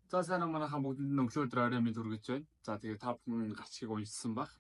За сайн уу манайхаа бүгдэнд нь өглөө өдөр орой мэнд хүргэж байна. За тэгээ та бүхэн гарчгийг уншсан баг.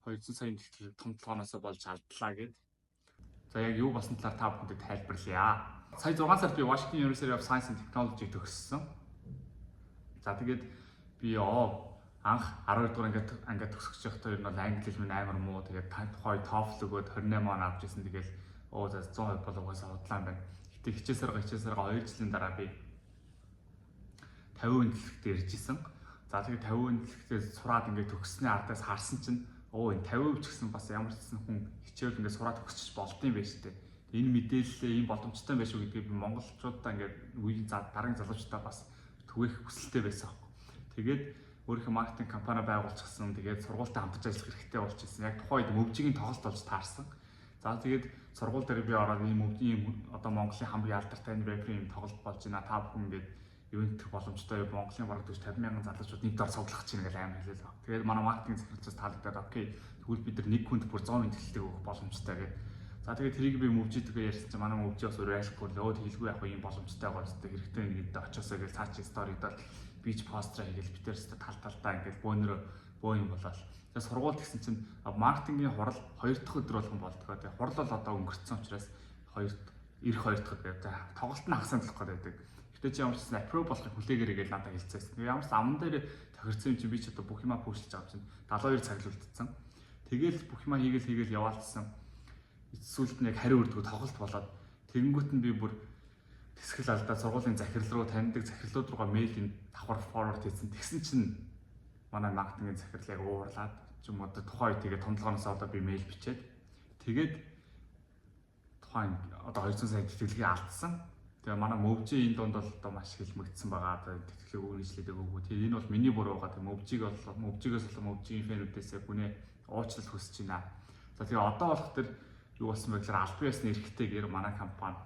200 сая төгрөг том толгооноосоо болж алдлаа гэд. За яг юу болсон талаар та бүхэнд тайлбарлая. Сая 6 сард би Washington University of Science and Technology төгссөн. За тэгээд би анх 12 дугаар ангид төгсөж байхдаа ер нь бол англи хэл минь амар муу. Тэгээд тухай TOEFL өгөөд 28 он авч ирсэн. Тэгээд за 100% болов угаасаа худлаа юм байна. Гэтэ хичээсээрээ 2 жилийн дараа би 50 дэлгэцт ирж исэн. За тэгээд 50 дэлгэцээс сураад ингээд төгссөний ардаас харсан чинь энэ 50% ч гэсэн бас ямар ч гэсэн хүн хичээл ингээд сураад төгсчих болд юм байна шүү дээ. Энэ мэдээлэлээ ийм боломжтой байх шүү гэдгийг би монголчуудаа ингээд үеийн дараагийн залуучуудаа бас түгээх хүсэлтэй байсан. Тэгээд өөрийнхөө маркетинг компани байгуулчихсан. Тэгээд сургуультай хамтарч ажиллах хэрэгтэй болчихсон. Яг тухайн үед мөвжигийн тоглолт болж таарсан. За тэгээд сургууль дээр би ороод ийм мөвжийн одоо Монголын хамгийн алдартай рефери тоглолт болж байна. Та бүхэн ингээд ивент боломжтой Монголын бараг 40-50 мянган залуучууд нэг дор цуглах чинь ингээл аим хэлээ л. Тэгээд манай маркетинг захирагчаас таалагдаад окей. Тэгвэл бид нар нэг хүнд бүр 100 тэлэлтийг өгөх боломжтой гэдэг. За тэгээд тэрийг би мөвжидгээ ярьсан чинь манай мөвжи бас өөрөө айлхгүй лөө хэлгүй яг ийм боломжтой гоостой хэрэгтэй нэгэд очоосоо гэж цаачи сторидод бич постэр хийгээл битэрстэй тал ингээл бөө юм болоо. Тэгээд сургууль гэсэн чинь маркетингийн хурал 2 дахь өдөр болгон болдгоо. Тэгээд хурал бол одоо өнгөрцөн учраас 2 дахь гэдэг. Тоглолт нь хагасаа болох гэдэг. Гэтэ чи ямар ч аппров болохыг хүлээгээрэй гэж надад хэлчихсэн. Ямар ч аман дээр тохирсон юм чи би ч одоо бүх юмаа пүүшлж авч чинь 72 цаг л үлдсэн. Тэгэл бүх юмаа хийгээл яваалцсан. Сүүлд нь яг хариу үрдгүү тоглолт болоод тэгэнгүүт нь би бүр тэсгэл алдаа сургуулийн захирал руу таньдаг захирлууд руугаа мэйлийн давхар форвард хийсэн. Тэгсэн чинь манай маркетингийн захирал яг уурлаад ч юм уу тухайн үед тэгээ томдлогоноос одоо би мэйл бичээд тэгээд тухайн одоо 200 сая тэтгэлгийг алдсан. Тэгээ манай мөвжийн энэ дунд бол одоо маш хэлмэгдсэн байгаа. Одоо тэтгэлэг өгнөжлөдөг өгөө. Тэгээ энэ бол миний буруу байгаа. Тэгээ мөвжигээс болон мөвжийн фэнүүдээс гүнээ уучлал хүсэж байна. За тэгээ одоо болох төр юу болсон бэ гэхээр албан ёсны эрхтэйгээр манай компани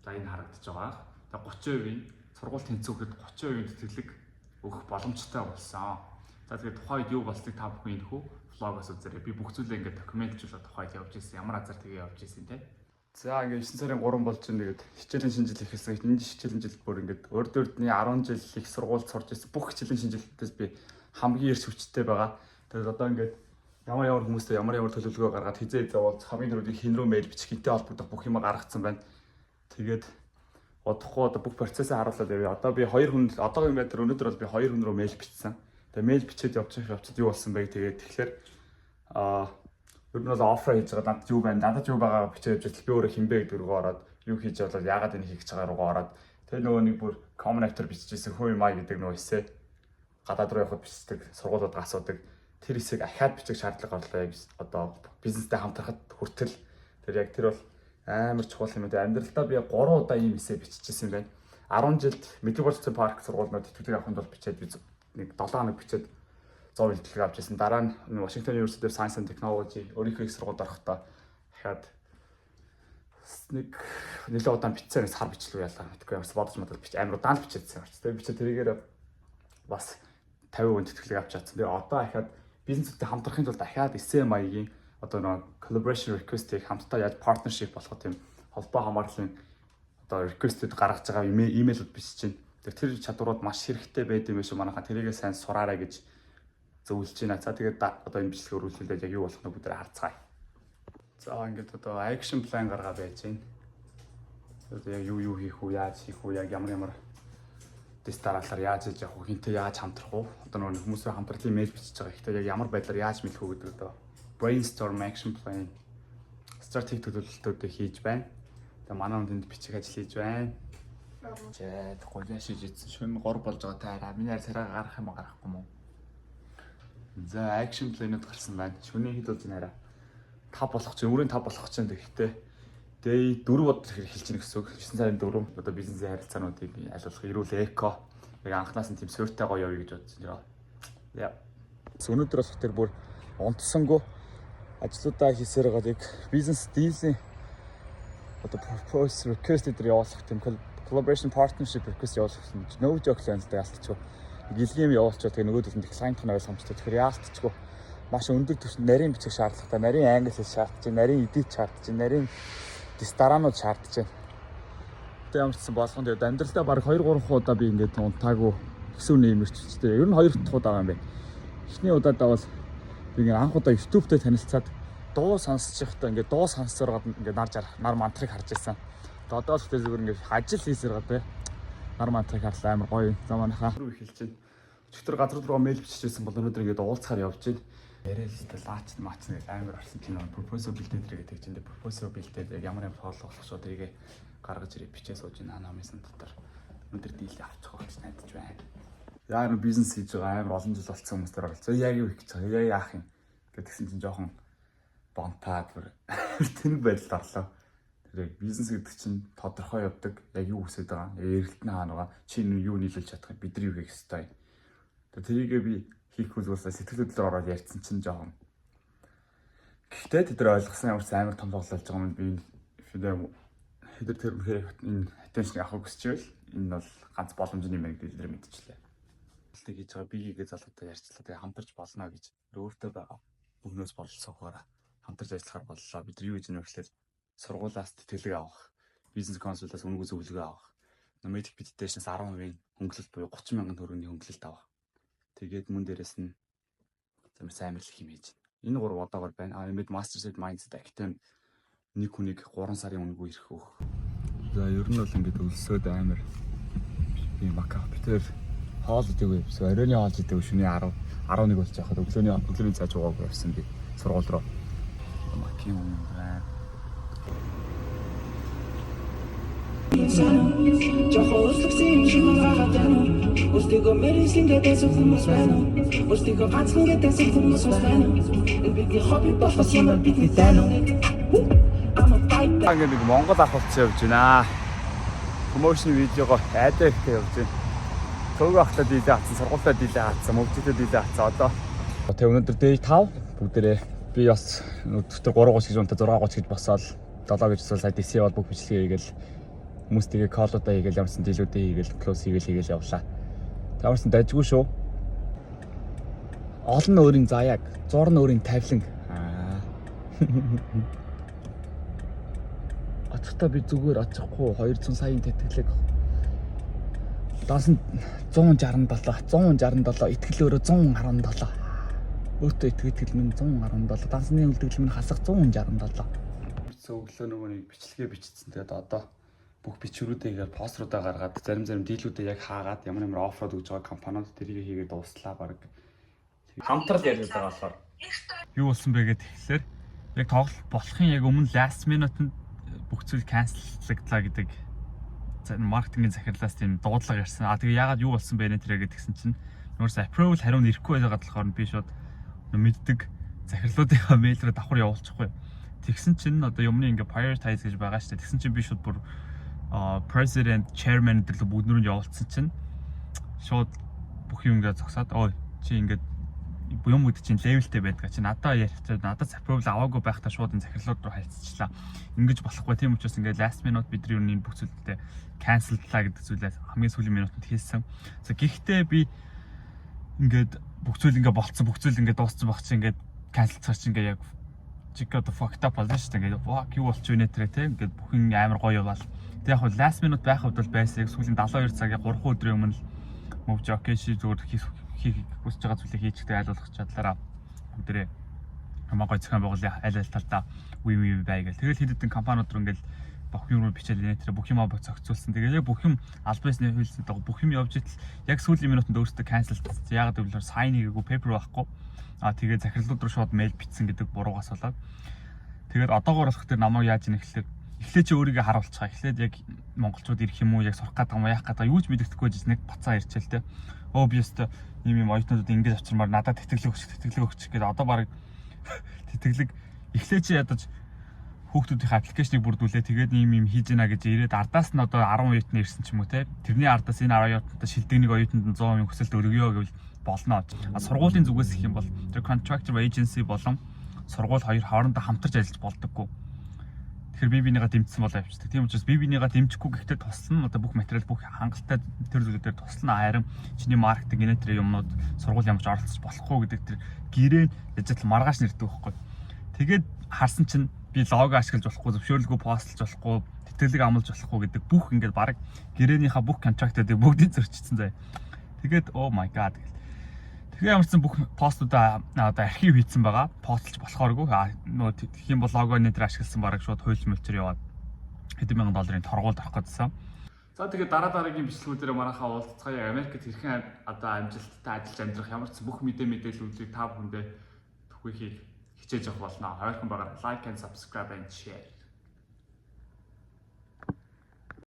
за энэ харагдаж байгаа. Тэгээ 30% сургууль тэнцвүүхэд 30% тэтгэлэг өгөх боломжтой болсон. За тэгээ тухайн үед юу болсныг та бүхэн энэхүү влогоос үзээрэй. Би бүх зүйлээ ингээд докюментлуулаад тухайд явж ирсэн. Ямар азар тэгээ явж ирсэн те. За ингээд 9 сарын 3 болж байна. Тэгээд хичээлийн шинжил ихсэн. Энэ хичээлийн жилд бүр ингээд өрдөрдний 10 жил их сургууль сурч ирсэн. Бүх хичээлийн шинжилтээс би хамгийн эрс хүчтэй байгаа. Тэгээд одоо ингээд ямар хүмүүстэй ямар төлөвлөгөө гаргаад хизээ зовоолц хамгийн түрүүний хин рүү мэйл бичих гинтэй холбогдох бүх юм гаргацсан байна. Тэгээд удахгүй одоо бүх процессыг харуулаад явъя. Одоо би 2 хүн одоогийн байдлаар өнөөдөр бол би 2 хүн рүү мэйл бичсэн. Тэгээд мэйл бичээд явчихад юу болсон бэ? Тэгээд тэгэхээр ер нь бол оффер хийж байгаа надад юу байна? Надад юу байгаа бичээд явж би өөрөө хинбэ гэдэг рүү ороод юу хийж явуулаад яагаад энэ хийж байгаа руугаа ороод тэр нөгөө нэг бүр common actor биччихсэн хөө май гэдэг нөгөө эсэ гадаад руу явахад бичдэг сургуулиуд асуудаг тэр эсэйг ахаад бичих шаардлага орлоо одоо бизнестэй хамтрахад хүртэл тэр яг тэр бол амар чухал юм даа. Амьдралдаа би 3 удаа ийм эсэ биччихсэн юм байна. 10 жилд Metropolitan Park сургуулиуд тэтгэлэг авахд бол бичээд би нэг 7 хоног бичээд 100 бэлтгэл авч ирсэн. Дараа нь Washington University of Science and Technology өөрийнхөө их сургуульд орохдоо дахиад нэг нэлээд удаан бичсэн сар бичлүү ялгаа мэдгүй юмс бодож бич амар удаан бичээдсэн орч. Тэгээ бичээ тэрийгээр бас 50% тэтгэлэг авч чадсан. Тэгээ одоо дахиад бизнестэй хамтрахын тулд дахиад SMI-гийн одоо нэг collaboration request-ийг хамтдаа яаж partnership болгох тийм холбоо хамаарлын одоо request-үүд гаргаж байгаа имэйлүүд бичиж чинь. Тэр чадварууд маш хэрэгтэй байд юм шиг манайхаа тэрийгээ сайн сураарай гэж зөвлөж байна. За тэгээд одоо энэ бичлэгийг өргүүлээд яг юу болох нь бүгд харцгаая. За ингээд одоо action plan гаргаа байж байна. Одоо яг юу хийх үү, яаж хийх үү, яг ямар тест дараалал яаж хийж явах вэ, хинтээ яаж хамтрах вэ? Одоо нөгөө хүмүүсээ хамтралын мэйл бичиж байгаа. Гэхдээ яг ямар байдлаар яаж мэдэх үү гэдэг одоо brainstorm action plan стратеги төлөвлөлтүүдийг хийж байна. Тэгээ манай хүнд бичих ажил хийж байна. Чээ гойя шиж ийдсэн шөнө 3 болж байгаа таараа. Миний царай гарах юм гарахгүй юм уу? За action plan-ууд гарсан байна. Шөнийн хэд болж нэраа 5 болох чинь өөрийн 5 болох чинь гэхдээ day 4 удаа хэлж ийн гэсэн үг. 9 сарын 4 одоо бизнесийн харилцаануудыг айлуулах эрүүл эко яг анханаас нь тийм суйртай гоё явъя гэж бодсон. Яа. Өнөөдөр бас тэр бүр онцсонгүй ажлуудаа хийсээр байгаа яг бизнес дийлэн одоо proposal request дээр явуулах тийм collaboration partnership request явуулах no joke л энэ ялтчихгүй. Гэлгийн юм явуулчихвал тэгээ нөгөө төлөнд client-ийн ойлгомжтой. Тэгэхээр яалтчихгүй маш өндөр түвшинд нарийн бичих шаардлагатай, нарийн англи хэл шаардж байна, нарийн эдит шаардж байна, нарийн дистанууд шаардж байна. Тэ ямар ч гэсэн болгонд амьдралдаа баг 2-3 удаа би ингээд унтаагүй төсөв нэмэрчтэй. Ер нь 2 дахь удаа байгаа юм байна. Эхний удаадаа бол би ингээ анх удаа YouTube дээр танилцаад дуу сонсчихдоо ингээ дуу сонсороод ингээ нар мантрыг харж байсан. Одоо л хөтөл зүгээр ингээ ажил хийсээр гадаа нар мантрыг харлаа амар гоё. За манайхаа руу эхэлж байна. Өчигдөр газар руу мэйл биччихсэн бол өнөөдөр ингээ уулзахаар явж байна. Ярээлстэй лаач маачны амар орсон чинь пропозал бэлдээд ирээ гэдэг чинь пропозал бэлдээд ямар юм тоолох болохоо тэрийг гаргаж ирээ бичээ сууж байна намын дотор. Өнөөдөр дийл авчих гэж найдаж байна. Яа нэг бизнес хийж байгаа амар олон жил болсон хүмүүстээр оролцоо. Яг юу хийж байгаа? Яг яах юм гэдгсэн чинь жоохон бонтаад бүр тэнэг байдалд орлоо. Тэр бизнес гэдэг чинь тодорхой явдаг. Яг юу хүсэж байгаа? Эргэлтэн хаана байгаа? Чи юу нийлүүлж чадах вэ? Бидний юу хийх ёстой? Тэрийгээ би хийх хүлээсээ сэтгэл хөдлөлөөр ороод ярьсан чинь жоохон. Гэхдээ тэд нар ойлгосон ямар ч амар том тоглолж байгаа юм би хэдэр тэр энэ attention авах хүсчихвэл энэ бол ганц боломжны юм гэдэг тэд мэдчихлээ. Тэг хийж байгаа биегээ залуутай ярьчлаа. Тэгээ хамтарч болно гэж өөртөө байгаа бүгнөөс бололцоогоор хамтарч ажиллахаар боллоо. Бид нар юу гэж нөхлөөр сургуулиас тэтгэлэг авах, бизнес консультаас үнэгүй зөвлөгөө авах, Nomadic Meditation-аас 10% хөнгөлөлт буюу 30 мянган төгрөгийн хөнгөлөлт авах. Тэгээд мөн дээрэс нь замар сайн мэдлэг хэмээж. Энэ 3 одоогоор байна. Эмэд Masterset Mindset Active нэг хүнийг 3 сарын үнэгүй ирэх өөх. За ер нь бол ингээд өлсөөд амар би макапитер хоол идэв явсан. Оройны хоол идэв шөнийн 11 болж байхад өглөөний цааш уугаагүй явсан би сургууль руу. Маким юм байна. Устиго мерисин гэдэг хүмүүс байна. Устиго ганцхан гэдэг хүмүүс байна. Би хобби болохоос юм бидний тань. Ингээд Монгол ах болчихсон явж байна. Промошн видеого айдаа ихтэй явж байна. Төгөө ахтаа дийлээ хатсан, сургуультаа дийлээ хатсан, мөвчтэй дийлээ хатсан. Одоо тэг өнөөдөр day 5 бүгдээрээ би бас өдөр 3:30 гэж унтаа 6:30 гэж босоод 7 гэж босоод сая DC бол бүх бичлэгээ хийгээл хүмүүс тэгээ коллуудаа хийгээл ямарсан дийлүүдээ хийгээл клоус хийгээл явлаа. Таварсан дайггүй шүү. Олон өөрийн заяаг, зурн өөрийн тавилан. Ачтаа би зүгээр очихгүй 200 саяын тэтгэлэг. Даасан 167 итгэл өөрөө 117. Өөртөө итгэл минь 117. Даасны үлдэгдэл минь хасах 167. Өглөө нөгөө нэг бичлэгээ бичсэн. Тэгээд одоо бүх бичвэрүүдээ поструудаа гаргаад зарим дийлүүдээ яг хаагаад ямар оффроуд өгж байгаа компаниуд тэрийг хийгээд дууслаа баг. Хамтрал яриад байгаа болохоор юу болсон бэ гэхэд тэгэхээр яг тоглолт болохын яг өмнө last minute-нд бүх зүйл cancelлагдлаа гэдэг маркетингийн захирлаас тийм дуудлага ярьсан. Тэгээ яагаад юу болсон бэ нэ тэрэ гэдгсэн чинь нуурс approval хариу нэрэхгүй байгаад болохоор би шууд мэддэг захирлуудынхаа мэйл рүү давхар явуулчихгүй. Тэгсэн чинь одоо юмны ингээ prioritize гэж байгаа шүү дээ. Тэгсэн чинь би шууд бүр president, chairman гэрлээ бүгднөрөнд явуулсан чинь шууд бүх юм ингээ зогсоод ой чи ингээ юм үүд чинь levelтэй байдаг чи надад ярьчихад надад approval аваагүй байхдаа шууд энэ захирлууд руу хайлтчихлаа. Ингэж болохгүй тийм учраас ингээ last minute бидний үнийн бүх зүйлдээ cancelдлаа гэдэг зүйлээс хамгийн сүүлийн минутанд хийсэн. Гэхдээ би ингээд бүх зүйл ингээ болцсон бүх зүйл ингээ дууссан баг чи ингээ cancelцгаар чи ингээ яг чика the fucked up болно шүү дээ. Ингээ fuck юу болчих вэ нэ тийм ингээ бүхэн амар гоё яваал. Тэг яг бол last minute байх хувьд бол байсан. Сүүлийн 72 цагийн 3 өдрийн өмнө мөвж окей ши зүгээр хийх хүсэж байгаа зүйлийг хийчихтэй айлуулах чадлаараа бүгдээ хамаагүй зохион байгуулалтын аль талдаа үе бай гэл. Тэгэл хэд хэдэн компаниуд руу ингээл бүх юм руу бичээл нэтэр бүх юм зохицуулсан. Тэгээ яг бүх юм аль бисны хөлсөд байгаа бүх юм явж итэл яг сүүлийн минутанд өөртөө cancel хийсэн. Яг гэвэл sign хийгээгүй paper байхгүй. Тэгээ захирлууд руу шууд mail бичсэн гэдэг буруугаас болоод тэгээд одоогоор болох тэр намайг яаж ийм ихлээр эхлээд чи өөрийгөө харуулчихаа. Эхлээд яг монголчууд ирэх юм уу, яг сурах гэдэг юм уу, яах гэдэг юу ч мэддэхгүй жис нэг бацаа ирчихэл те. Би өстө ийм оюутнуудад ингэж авчирмаар надад тэтгэлэг өгч гэдэг. Одоо баг тэтгэлэг эхлээд чи ядаж хүүхдүүдийн аппликейшнийг бүрдүүлээ. Тэгээд ийм хийж гинэ гэж ирээд ардаас нь одоо 10 оюутан ирсэн ч юм уу те. Тэрний ардаас энэ 10 оюутнуудаа шилдэгнийг оюутанд 100% хүсэлт өргөё гэвэл болно. Сургуулийн зүгээс их юм бол тэр contractor agency болон сургууль хоёр хоорондоо хамтарч ажиллаж болдоггүй. Тэгэхээр би бинийгаа дэмжсэн бол авчдаг. Тийм учраас би бинийгаа дэмжихгүй гэхдээ туслана. Одоо бүх материал бүх хангалттай тэр зүйлүүдээр туслана. Харин чиний маркетинг гэнэ тэр юмнууд сургууль ямарч оролцож болохгүй гэдэг тэр гэрээ яжтал маргааш нэрдэг байхгүй. Тэгээд харсан чинь би лого ашиглаж болохгүй, зөвшөөрлгүй постлж болохгүй, тэтгэлэг амлаж болохгүй гэдэг бүх ингээд баг гэрээнийхээ бүх контрактуудыг бүгдийг зөрчсөн заяа. Тэгээд oh my god. Тэгээ ямар ч сан бүх постуудаа одоо архив хийцэн байгаа. Постлж болохооргүй. Нөгөө тэгэх юм бол лого нэтер ашигласан бараг шууд хуйлж мөлчөр яваад хэдэн мянган долларын торгуулд авах гэсэн. За тэгээд дараагийн бичлэгүүдээр манайхаа уулзцгаая. Америкт хэрхэн одоо амжилттай ажиллаж амьдрах ямар ч бүх мэдээллүүдийг та бүхэндээ түгэхийг хичээж авах болно. Ойрхон байгаарай. Like and subscribe and share.